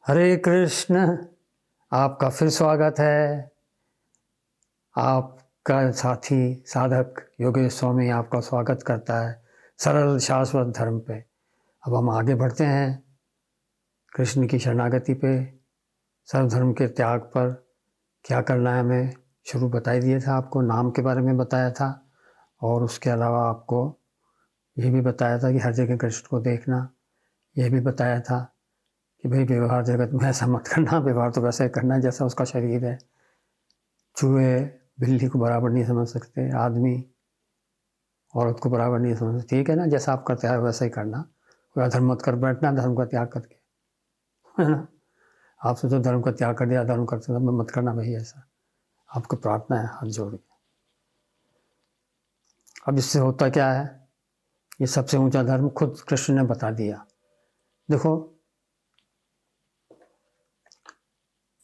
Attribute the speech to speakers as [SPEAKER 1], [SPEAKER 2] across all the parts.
[SPEAKER 1] हरे कृष्ण। आपका फिर स्वागत है। आपका साथी साधक योगेश स्वामी आपका स्वागत करता है सरल शाश्वत धर्म पे। अब हम आगे बढ़ते हैं कृष्ण की शरणागति पे, सर्वधर्म के त्याग पर क्या करना है हमें। शुरू बता ही दिया था, आपको नाम के बारे में बताया था और उसके अलावा आपको ये भी बताया था कि हर जगह कृष्ण को देखना। यह भी बताया था कि भाई व्यवहार जगत में ऐसा मत करना, व्यवहार तो वैसे करना जैसा उसका शरीर है। चूहे बिल्ली को बराबर नहीं समझ सकते, आदमी औरत को बराबर नहीं समझ सकते। ठीक है ना, जैसा आप करते हैं वैसा ही करना। कोई अधर्म मत कर बैठना धर्म का त्याग करके, है ना। आपसे तो धर्म का त्याग कर दिया, धर्म करते मत करना भाई, ऐसा आपको प्रार्थना है हाथ जोड़ के। अब इससे होता क्या है, ये सबसे ऊंचा धर्म खुद कृष्ण ने बता दिया। देखो,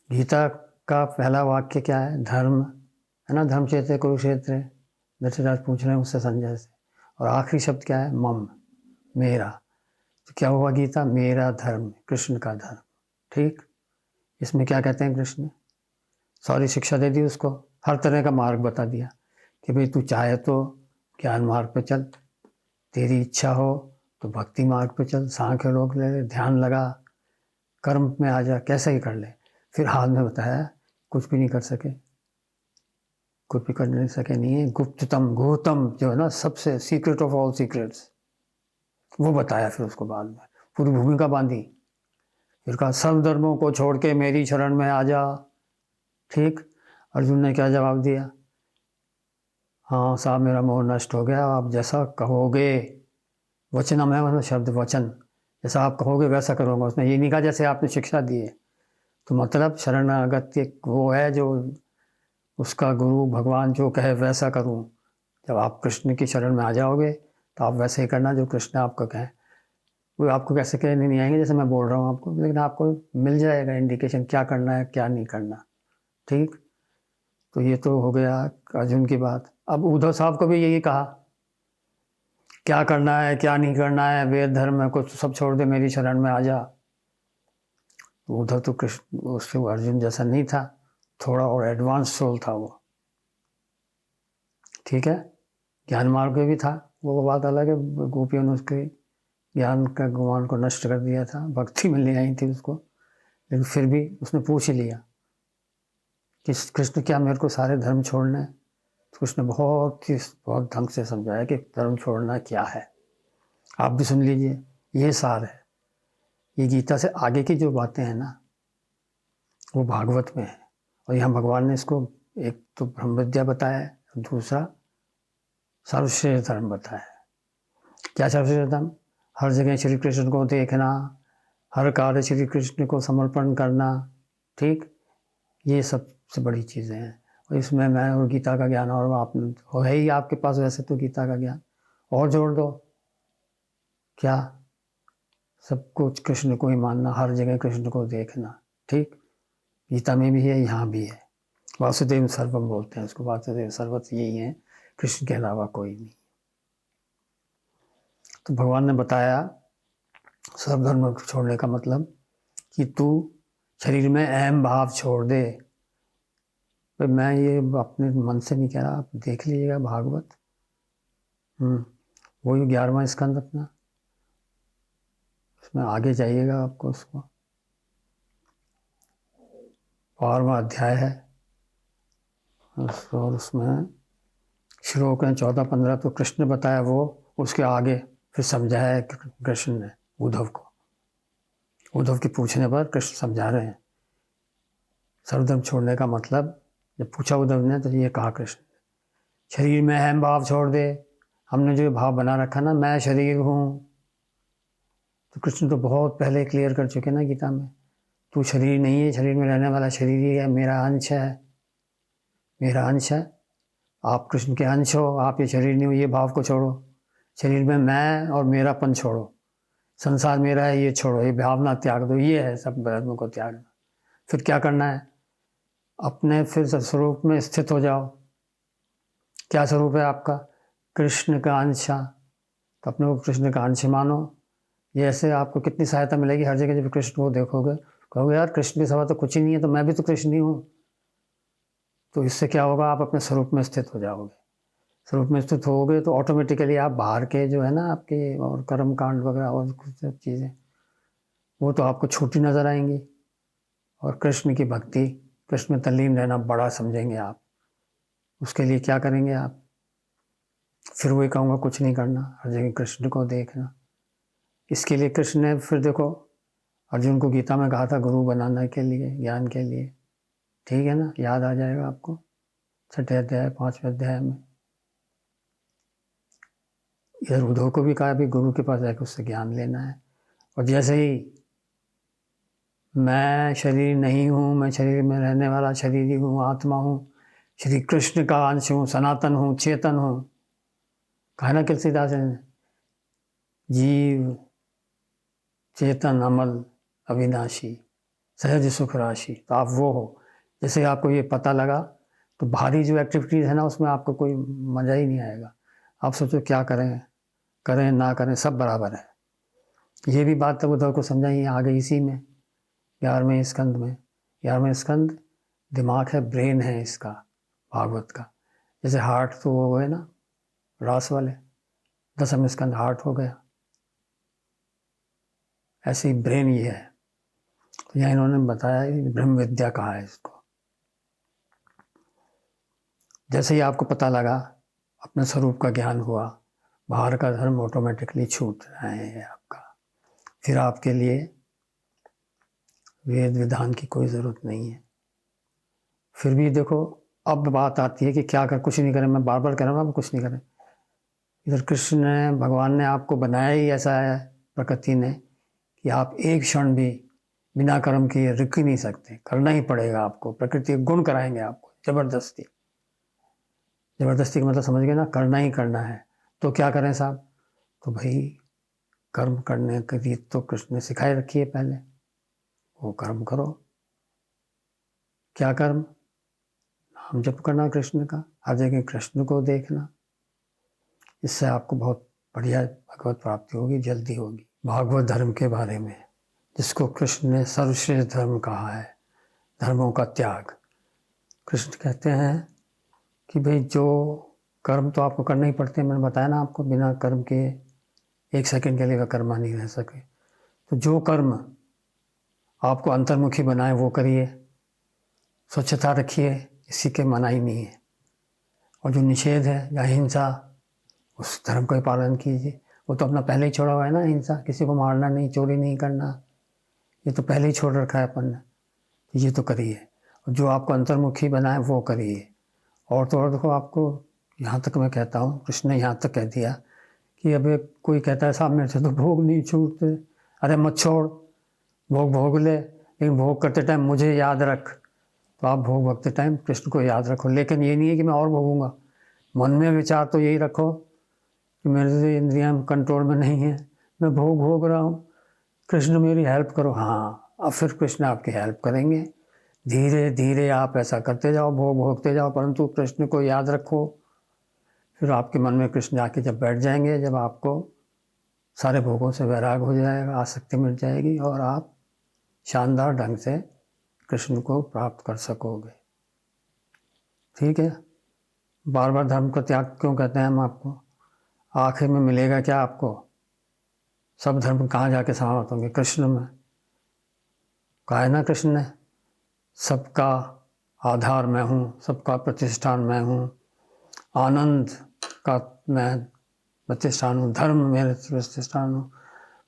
[SPEAKER 1] गीता का पहला वाक्य क्या है? धर्म, है ना। धर्म चेते कुरुक्षेत्र, धृतराष्ट्र पूछ रहे हैं उससे संजय से। और आखिरी शब्द क्या है? मम, मेरा। तो क्या हुआ गीता? मेरा धर्म, कृष्ण का धर्म। ठीक, इसमें क्या कहते हैं कृष्ण? सारी शिक्षा दे दी उसको, हर तरह का मार्ग बता दिया कि भाई तू चाहे तो ज्ञान मार्ग पे चल, तेरी इच्छा हो तो भक्ति मार्ग पे चल, सांख्य योग ले, ध्यान लगा, कर्म में आ जा, कैसे ही कर ले। फिर हाथ में बताया कुछ भी नहीं कर सके, कुछ भी कर नहीं सके, नहीं है गुप्ततम गौतम जो है ना, सबसे सीक्रेट ऑफ ऑल सीक्रेट्स, वो बताया। फिर उसको बाद में पूरी भूमिका बांधी। फिर कहा सब धर्मों को छोड़ के मेरी शरण में आ जा। ठीक, अर्जुन ने क्या जवाब दिया? हाँ साहब, मेरा मोह नष्ट हो गया, आप जैसा कहोगे। वचनम है मतलब शब्द वचन, जैसा आप कहोगे वैसा करूँगा। उसने ये नहीं कहा जैसे आपने शिक्षा दी है। तो मतलब शरणागत वो है जो उसका गुरु भगवान जो कहे वैसा करूँ। जब आप कृष्ण की शरण में आ जाओगे तो आप वैसे ही करना जो कृष्ण आपको कहे। वो आपको कैसे कहने नहीं आएंगे जैसे मैं बोल रहा हूँ आपको, लेकिन आपको मिल जाएगा इंडिकेशन क्या करना है क्या नहीं करना। ठीक, तो ये तो हो गया अर्जुन की बात। अब उद्धव साहब को भी यही कहा, क्या करना है क्या नहीं करना है, वेद धर्म में कुछ सब छोड़ दे, मेरी शरण में आ जा। तो उद्धव तो कृष्ण उससे अर्जुन जैसा नहीं था, थोड़ा और एडवांस सोल था वो। ठीक है, ज्ञान मार्ग में भी था, वो बात अलग है। गोपियों ने उसके ज्ञान का गुमान को नष्ट कर दिया था, भक्ति मिलने आई थी उसको। लेकिन फिर भी उसने पूछ ही लिया कि कृष्ण क्या मेरे को सारे धर्म छोड़ने हैं? तो कृष्ण ने बहुत ढंग से समझाया कि धर्म छोड़ना क्या है। आप भी सुन लीजिए, ये सार है। ये गीता से आगे की जो बातें हैं ना, वो भागवत में है। और यहाँ भगवान ने इसको एक तो ब्रह्म विद्या बताया है, दूसरा सर्वश्रेष्ठ धर्म बताया है। क्या सर्वश्रेष्ठ धर्म? हर जगह श्री कृष्ण को देखना, हर कार्य श्री कृष्ण को समर्पण करना। ठीक, ये सबसे बड़ी चीज़ें हैं। और इसमें मैं और गीता का ज्ञान, और आप हो है ही आपके पास वैसे तो गीता का ज्ञान, और जोड़ दो क्या, सब कुछ कृष्ण को ही मानना, हर जगह कृष्ण को देखना। ठीक, गीता में भी है, यहाँ भी है। वासुदेव सर्वम बोलते हैं उसको, वासुदेव सर्वत्र यही है, कृष्ण के अलावा कोई नहीं। तो भगवान ने बताया सब धर्म छोड़ने का मतलब कि तू शरीर में अहम भाव छोड़ दे। तो मैं ये अपने मन से नहीं कह रहा, आप देख लीजिएगा भागवत, वही 11वां स्कंद अपना, उसमें आगे जाइएगा आपको उसको 12वां अध्याय है। और उसमें श्लोक हैं 14-15, तो कृष्ण बताया वो, उसके आगे फिर समझाया कृष्ण ने उद्धव को। उद्धव के पूछने पर कृष्ण समझा रहे हैं सर्वधर्म छोड़ने का मतलब। जब पूछा उद्धव ने तो ये कहा कृष्ण, शरीर में अहम भाव छोड़ दे। हमने जो भाव बना रखा ना, मैं शरीर हूँ, तो कृष्ण तो बहुत पहले क्लियर कर चुके ना गीता में। तू शरीर नहीं है, शरीर में रहने वाला शरीर ही है, मेरा अंश है, मेरा अंश है। आप कृष्ण के अंश हो, आप ये शरीर नहीं हो, ये भाव को छोड़ो। शरीर में मैं और मेरापन छोड़ो, संसार मेरा है ये छोड़ो, ये भावना त्याग दो। ये है सब धर्मों को त्यागना। फिर क्या करना है? अपने फिर स्वरूप में स्थित हो जाओ। क्या स्वरूप है आपका? कृष्ण का अंश। तो अपने को कृष्ण का अंश मानो। ये ऐसे आपको कितनी सहायता मिलेगी, हर जगह जब कृष्ण को देखोगे, कहोगे यार कृष्ण के सिवा तो कुछ ही नहीं है, तो मैं भी तो कृष्ण ही हूँ। तो इससे क्या होगा, आप अपने स्वरूप में स्थित हो जाओगे। स्वरूप में स्थित होगे तो ऑटोमेटिकली आप बाहर के जो है ना आपके और कर्म कांड वगैरह और कुछ सब चीज़ें, वो तो आपको छोटी नज़र आएंगी। और कृष्ण की भक्ति, कृष्ण में तल्लीन रहना बड़ा समझेंगे आप। उसके लिए क्या करेंगे आप? फिर वही कहूँगा, कुछ नहीं करना, हर जगह कृष्ण को देखना। इसके लिए कृष्ण ने फिर देखो अर्जुन को गीता में कहा था गुरु बनाने के लिए, ज्ञान के लिए। ठीक है ना, याद आ जाएगा आपको 6ठे अध्याय 5वें अध्याय में। इधर उद्धव को भी कहा भी गुरु के पास जाकर उससे ज्ञान लेना है। और जैसे ही मैं शरीर नहीं हूँ, मैं शरीर में रहने वाला शरीर ही हूँ, आत्मा हूँ, श्री कृष्ण का अंश हूँ, सनातन हूँ, चेतन हूँ। कहा ना तुलसीदास ने, जीव चेतन अमल अविनाशी सहज सुख राशि। तो आप वो हो। जैसे आपको ये पता लगा तो भारी जो एक्टिविटीज़ है ना उसमें आपको कोई मज़ा ही नहीं आएगा। आप सोचो क्या करें, करें ना करें सब बराबर है। ये भी बात तब उद्धव को समझाइए आगे इसी में 11वें स्कंद में। 11वें स्कंद दिमाग है, ब्रेन है इसका, भागवत का। जैसे हार्ट तो वो गए ना रास वाले, 10वें स्कंद हार्ट हो गया, ऐसे ही ब्रेन ये है। तो यहाँ इन्होंने बताया ब्रह्म विद्या कहा है इसको। जैसे ही आपको पता लगा, अपने स्वरूप का ज्ञान हुआ, बाहर का धर्म ऑटोमेटिकली छूट रहा है आपका। फिर आपके लिए वेद विधान की कोई ज़रूरत नहीं है। फिर भी देखो अब बात आती है कि क्या कर, कुछ नहीं करें। मैं बार बार कह रहा हूँ आप कुछ नहीं करें। इधर कृष्ण ने, भगवान ने आपको बनाया ही ऐसा है, प्रकृति ने, कि आप एक क्षण भी बिना कर्म किए रुक ही नहीं सकते, करना ही पड़ेगा आपको। प्रकृति गुण कराएंगे आपको जबरदस्ती। जबरदस्ती का मतलब समझ गए ना, करना ही करना है। तो क्या करें साहब? तो भाई कर्म करने की रीत तो कृष्ण ने सिखाई रखी है पहले, वो कर्म करो। क्या कर्म? नाम जप करना कृष्ण का, हर जगह कृष्ण को देखना। इससे आपको बहुत बढ़िया भगवत प्राप्ति होगी, जल्दी होगी। भागवत धर्म के बारे में, जिसको कृष्ण ने सर्वश्रेष्ठ धर्म कहा है, धर्मों का त्याग। कृष्ण कहते हैं कि भाई जो कर्म तो आपको करने ही पड़ते हैं, मैंने बताया ना आपको, बिना कर्म के एक सेकंड के लिए वह कर्मा नहीं रह सके। तो जो कर्म आपको अंतर्मुखी बनाए वो करिए, स्वच्छता रखिए, इसी के मनाही नहीं है। और जो निषेध है या हिंसा, उस धर्म का पालन कीजिए। वो तो अपना पहले ही छोड़ा हुआ है ना, हिंसा, किसी को मारना नहीं, चोरी नहीं करना, ये तो पहले ही छोड़ रखा है अपन ने। ये तो करिए, और जो आपको अंतर्मुखी बनाए वो करिए। और तो और देखो, आपको यहाँ तक मैं कहता हूँ, कृष्ण ने यहाँ तक कह दिया कि अबे कोई कहता है साहब मेरे से तो भोग नहीं छूटते। अरे मत छोड़, भोग भोग ले, लेकिन भोग करते टाइम मुझे याद रख। तो आप भोग भोगते टाइम कृष्ण को याद रखो, लेकिन ये नहीं है कि मैं और भोगूंगा। मन में विचार तो यही रखो कि मेरे से इंद्रियां कंट्रोल में नहीं है, मैं भोग भोग रहा हूँ, कृष्ण मेरी हेल्प करो। हाँ, अब फिर कृष्ण आपकी हेल्प करेंगे। धीरे धीरे आप ऐसा करते जाओ, भोग भोगते जाओ, परंतु कृष्ण को याद रखो। फिर आपके मन में कृष्ण आके जब बैठ जाएंगे, जब आपको सारे भोगों से वैराग हो जाएगा, आसक्ति मिट जाएगी, और आप शानदार ढंग से कृष्ण को प्राप्त कर सकोगे। ठीक है। बार बार धर्म का त्याग क्यों कहते हैं हम आपको? आखिर में मिलेगा क्या आपको? सब धर्म कहाँ जाके समाप्त होंगे? कृष्ण में। कहा है ना कृष्ण ने, सबका आधार मैं हूँ, सबका प्रतिष्ठान मैं हूँ, आनंद का मैं प्रतिष्ठान हूँ, धर्म मेरे प्रतिष्ठान हूँ,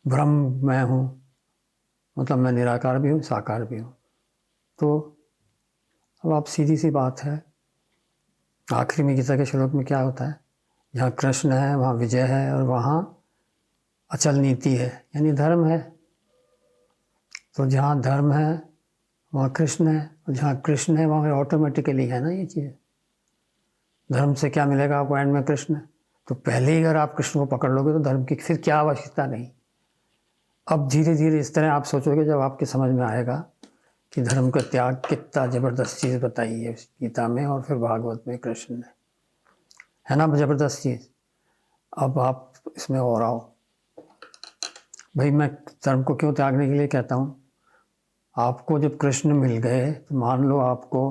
[SPEAKER 1] ब्रह्म मैं हूँ, मतलब मैं निराकार भी हूँ, साकार भी हूँ। तो अब आप सीधी सी बात है, आखिरी में गीता के श्लोक में क्या होता है? जहाँ कृष्ण है वहाँ विजय है, और वहाँ अचल नीति है, यानी धर्म है। तो जहाँ धर्म है वहाँ कृष्ण है, और जहाँ कृष्ण है वहाँ ऑटोमेटिकली है ना ये चीज़। धर्म से क्या मिलेगा आपको एंड में? कृष्ण। तो पहले ही अगर आप कृष्ण को पकड़ लोगे तो धर्म की फिर क्या आवश्यकता नहीं। अब धीरे धीरे इस तरह आप सोचोगे, जब आपके समझ में आएगा कि धर्म का त्याग कितना ज़बरदस्त चीज़ बताई है गीता में और फिर भागवत में कृष्ण ने, है ना ज़बरदस्त चीज़। अब आप इसमें और आओ। भाई मैं धर्म को क्यों त्यागने के लिए कहता हूँ? आपको जब कृष्ण मिल गए तो मान लो आपको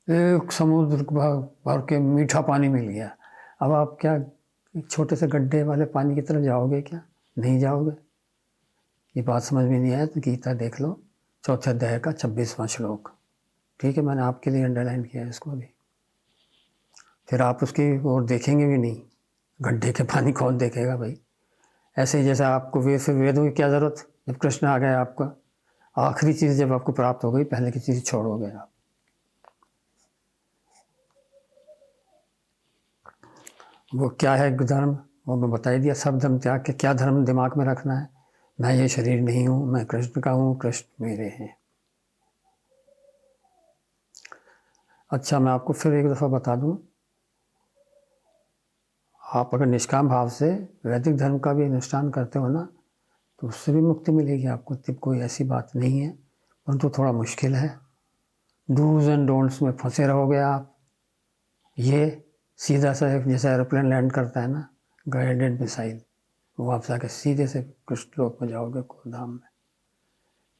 [SPEAKER 1] एक समुद्र भर के मीठा पानी मिल गया। अब आप क्या एक छोटे से गड्ढे वाले पानी की तरफ जाओगे क्या? नहीं जाओगे। ये बात समझ में नहीं आया तो गीता देख लो, चौथे अध्याय का 26वां श्लोक। ठीक है, मैंने आपके लिए अंडरलाइन किया है इसको अभी। फिर आप उसकी ओर देखेंगे भी नहीं। गड्ढे के पानी कौन देखेगा भाई? ऐसे ही जैसा आपको फिर वेदों की क्या ज़रूरत, जब कृष्ण आ गए आपका आखिरी चीज़ जब आपको प्राप्त हो गई, पहले की चीज़ छोड़ोगे आप। वो क्या है धर्म, वो मैं बता ही दिया। सब धर्म त्याग के क्या धर्म दिमाग में रखना है? मैं ये शरीर नहीं हूँ, मैं कृष्ण का हूँ, कृष्ण मेरे हैं। अच्छा, मैं आपको फिर एक दफ़ा बता दूँ, आप अगर निष्काम भाव से वैदिक धर्म का भी अनुष्ठान करते हो ना, तो उससे भी मुक्ति मिलेगी आपको। तब कोई ऐसी बात नहीं है, परंतु थोड़ा मुश्किल है। डूज एंड डोंट्स में फंसे रहोगे आप। ये सीधा सा जैसे एरोप्लेन लैंड करता है ना, गाइडेड मिसाइल, वो आप जाके सीधे से कृष्ण लोक में जाओगे, गोधाम में।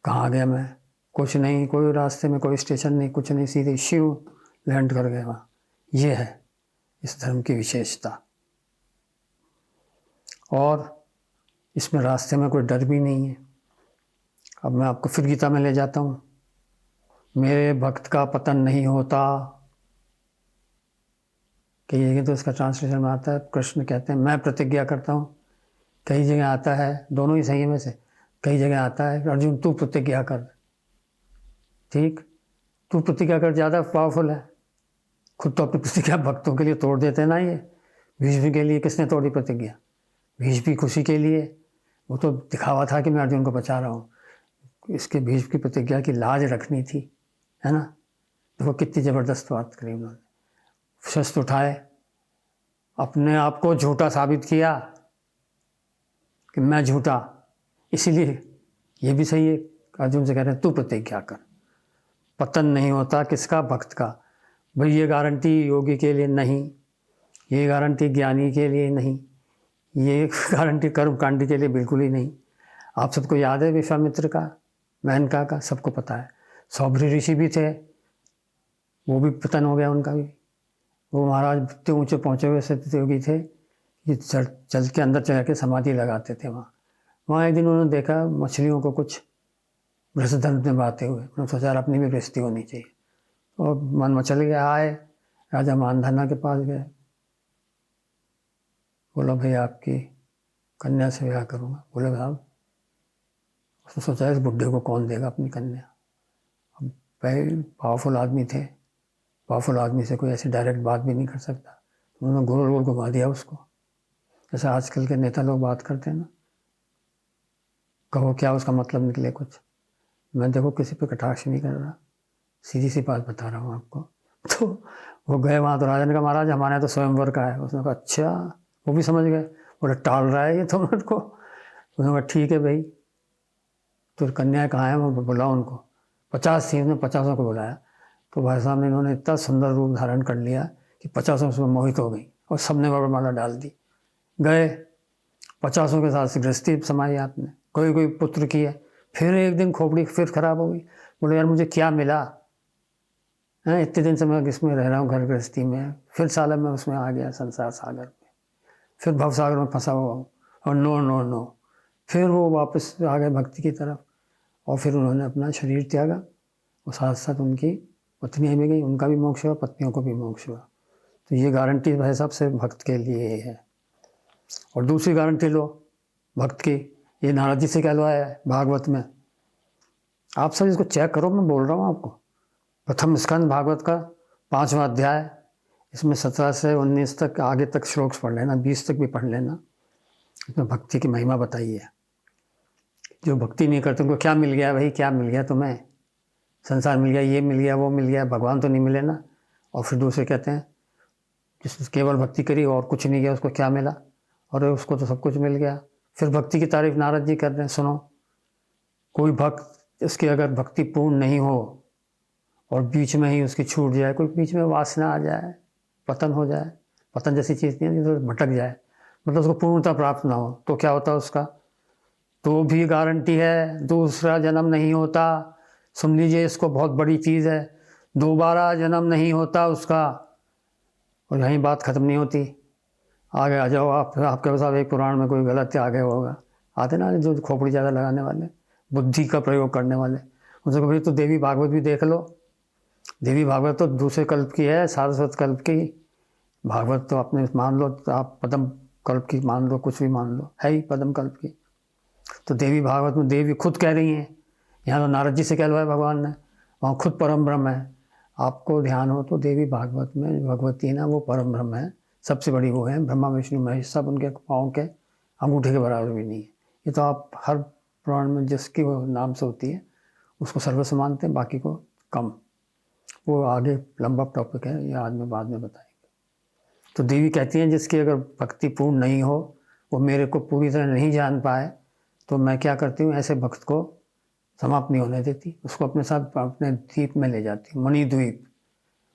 [SPEAKER 1] कहाँ गया मैं? कुछ नहीं, कोई रास्ते में कोई स्टेशन नहीं, कुछ नहीं, सीधे शिव लैंड कर गए वहाँ। ये है इस धर्म की विशेषता। और इसमें रास्ते में कोई डर भी नहीं है। अब मैं आपको फिर गीता में ले जाता हूँ। मेरे भक्त का पतन नहीं होता, कई तो इसका ट्रांसलेशन में आता है, कृष्ण कहते हैं मैं प्रतिज्ञा करता हूँ। कई जगह आता है, दोनों ही सही है में से, कई जगह आता है अर्जुन तू प्रतिज्ञा कर। ठीक, तू प्रतिज्ञा कर ज़्यादा पावरफुल है। खुद तो अपनी प्रतिज्ञा भक्तों के लिए तोड़ देते हैं ना। ये भीष्म के लिए किसने तोड़ी प्रतिज्ञा? भीष्म की खुशी के लिए। वो तो दिखावा था कि मैं अर्जुन को बचा रहा हूँ। इसके भीष्म की प्रतिज्ञा की लाज रखनी थी, है ना। देखो कितनी ज़बरदस्त बात करी उन्होंने। शस्त्र उठाए, अपने आप को झूठा साबित किया कि मैं झूठा। इसीलिए ये भी सही है, अर्जुन से कह रहे हैं तू प्रतिज्ञा कर। पतन नहीं होता किसका? भक्त का। भाई ये गारंटी योगी के लिए नहीं, ये गारंटी ज्ञानी के लिए नहीं, ये गारंटी कर्मकांडी के लिए बिल्कुल ही नहीं। आप सबको याद है विश्वामित्र का, मेनका का, सबको पता है। सौभरी ऋषि भी थे, वो भी पतन हो गया उनका भी। वो महाराज इतने ऊँचे पहुँचे हुए सत्ययोगी थे कि जल के अंदर चढ़ के समाधि लगाते थे वहाँ एक दिन उन्होंने देखा मछलियों को कुछ भ्रष्टधन निभाते हुए। उन्होंने सोचा अपनी भी बेइज्जती होनी चाहिए, और मन में चले गए। आए राजा मानधना के पास गए, बोला भाई आपकी कन्या से ब्याह करूँगा। बोले साहब, उसने सोचा इस बुढ़े को कौन देगा अपनी कन्या। अब भाई पावरफुल आदमी थे, पावरफुल आदमी से कोई ऐसी डायरेक्ट बात भी नहीं कर सकता। उन्होंने गोल गोल घुमा दिया उसको, जैसे आजकल के नेता लोग बात करते हैं ना, कहो क्या उसका मतलब निकले कुछ। मैं देखो किसी पे कटाक्ष नहीं कर रहा, सीधी सी बात बता रहा हूँ आपको। तो वो गए वहाँ, तो राजा ने कहा महाराज हमारे यहाँ तो स्वयंवर का है। उसने कहा अच्छा, वो भी समझ गए। बोले टाल रहा है ये तो मेरे को। उसने कहा ठीक है भाई, तो कन्याएं कहाँ हैं? वो बुलाओ उनको। 50 थी, उसने 50 को बुलाया। तो भाई साहब ने इन्होंने इतना सुंदर रूप धारण कर लिया कि 50 उसमें मोहित हो गई और सबने वरमाला डाल दी। गए 50 के साथ गृहस्थी समाई आपने, कोई कोई पुत्र की है। फिर एक दिन खोपड़ी फिर खराब हो गई। बोले यार मुझे क्या मिला है, इतने दिन से मैं इसमें रह रहा हूँ घर गृहस्थी में, फिर साला मैं उसमें आ गया संसार सागर में, फिर भवसागर में फंसा हुआ हूँ। और नो नो नो, फिर वो वापस आ गए भक्ति की तरफ। और फिर उन्होंने अपना शरीर त्यागा, और साथ साथ उनकी पत्नियाँ भी गई, उनका भी मोक्ष हुआ, पत्नियों को भी मोक्ष हुआ। तो ये गारंटी भाई साहब से भक्त के लिए है। और दूसरी गारंटी लो भक्त की, ये नारद जी से कहलवाया है भागवत में। आप सब इसको चेक करो, मैं बोल रहा हूँ आपको। प्रथम स्कंद भागवत का 5वां अध्याय, इसमें 17 से 19 तक आगे तक श्लोक पढ़ लेना, 20 तक भी पढ़ लेना। इसमें भक्ति की महिमा बताई है। जो भक्ति नहीं करते उनको क्या मिल गया भाई, क्या मिल गया तुम्हें? संसार मिल गया, ये मिल गया, वो मिल गया, भगवान तो नहीं मिले ना। और फिर दूसरे कहते हैं जिसने केवल भक्ति करी और कुछ नहीं किया उसको क्या मिला? और उसको तो सब कुछ मिल गया। फिर भक्ति की तारीफ नारद जी कर रहे हैं। सुनो, कोई भक्त उसकी अगर भक्ति पूर्ण नहीं हो और बीच में ही उसकी छूट जाए, कोई बीच में वासना आ जाए, पतन हो जाए, पतन जैसी चीज़ नहीं है, तो भटक जाए, मतलब उसको पूर्णता प्राप्त ना हो, तो क्या होता है उसका? तो भी गारंटी है दूसरा जन्म नहीं होता। सुन लीजिए, इसको बहुत बड़ी चीज़ है, दोबारा जन्म नहीं होता उसका। और यहीं बात ख़त्म नहीं होती। आगे आ जाओ आप, आपके साथ एक पुराण में कोई गलत आगे होगा, आते ना जो खोपड़ी ज़्यादा लगाने वाले, बुद्धि का प्रयोग करने वाले, उनसे कहो भाई तो देवी भागवत भी देख लो। देवी भागवत तो दूसरे कल्प की है, सारस्वत कल्प की। भागवत तो आपने मान लो, तो आप पद्म कल्प की मान लो, कुछ भी मान लो, है ही पद्म कल्प की। तो देवी भागवत में देवी खुद कह रही हैं, यहाँ तो नारद जी से कहलवाया भगवान ने, वहाँ खुद परम ब्रह्म है। आपको ध्यान हो तो देवी भागवत में भगवती है ना, वो परम ब्रह्म है, सबसे बड़ी वो है। ब्रह्मा विष्णु महेश सब उनके पाँव के अंगूठे के बराबर भी नहीं है। ये तो आप हर पुराण में जिसकी वो नाम से होती है उसको सर्वस्व मानते हैं, बाकी को कम। वो आगे लंबा टॉपिक है, ये आज में बाद में बताएंगे। तो देवी कहती हैं जिसकी अगर भक्ति पूर्ण नहीं हो, वो मेरे को पूरी तरह नहीं जान पाए, तो मैं क्या करती हूँ, ऐसे भक्त को समाप्त नहीं होने देती, उसको अपने साथ अपने द्वीप में ले जाती हूँ। मणिद्वीप,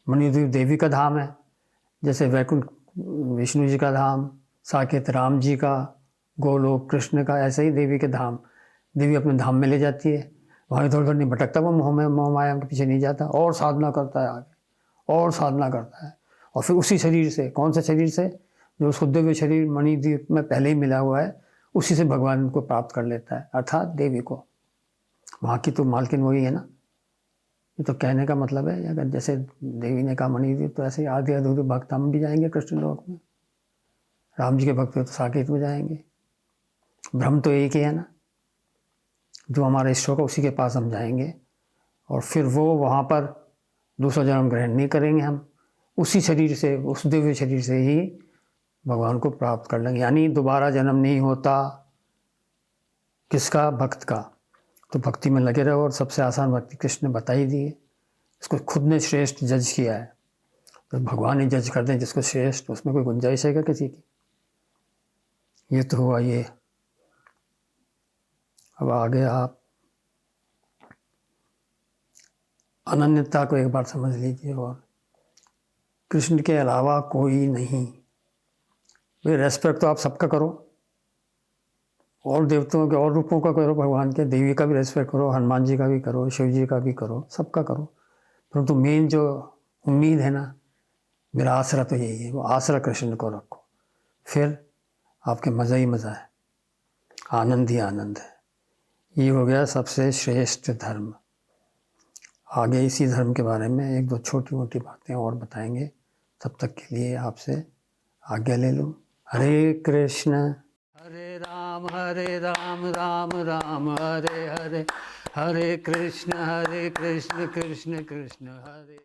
[SPEAKER 1] मणिद्वीप देवी का धाम है, जैसे वैकुंठ विष्णु जी का धाम, साकेत राम जी का, गोलोक कृष्ण का, ऐसे ही देवी के धाम। देवी अपने धाम में ले जाती है, वहाँ इधर उधर नहीं भटकता, वो मोह माया के पीछे नहीं जाता, और साधना करता है आगे, और साधना करता है। और फिर उसी शरीर से, कौन से शरीर से, जो शुद्ध हुए शरीर मणिद्वीप में पहले ही मिला हुआ है, उसी से भगवान को प्राप्त कर लेता है, अर्थात देवी को। वहाँ की तो मालकिन वही है ना। ये तो कहने का मतलब है, अगर जैसे देवी ने कहा मणिद्वीप, तो ऐसे आधे अधूरे भक्त हम भी जाएंगे कृष्ण लोक में, राम जी के भक्त तो साकेत में जाएंगे। ब्रह्म तो एक ही है ना, जो हमारा इष्ट होगा उसी के पास हम जाएंगे, और फिर वो वहाँ पर दूसरा जन्म ग्रहण नहीं करेंगे, हम उसी शरीर से, उस दिव्य शरीर से ही भगवान को प्राप्त कर लेंगे। यानी दोबारा जन्म नहीं होता। किसका? भक्त का। तो भक्ति में लगे रहो, और सबसे आसान भक्ति कृष्ण ने बता ही दी है, इसको खुद ने श्रेष्ठ जज किया है। तो भगवान ही जज कर दें जिसको श्रेष्ठ, उसमें कोई गुंजाइश है क्या किसी की? ये तो हुआ ये। अब आगे आप अनन्यता को एक बार समझ लीजिए। और कृष्ण के अलावा कोई नहीं। भाई रेस्पेक्ट तो आप सबका करो, और देवताओं के और रूपों का करो, भगवान के, देवी का भी रेस्पेक्ट करो, हनुमान जी का भी करो, शिव जी का भी करो, सबका करो। परंतु मेन जो उम्मीद है ना, मेरा आसरा तो यही है, वो आसरा कृष्ण को रखो, फिर आपके मज़ा ही मज़ा है, आनंद ही आनंद है। ये हो गया सबसे श्रेष्ठ धर्म। आगे इसी धर्म के बारे में एक दो छोटी मोटी बातें और बताएंगे। तब तक के लिए आपसे आज्ञा ले लूँ। हरे कृष्ण हरे राम राम राम हरे हरे, हरे कृष्ण कृष्ण कृष्ण हरे हरे।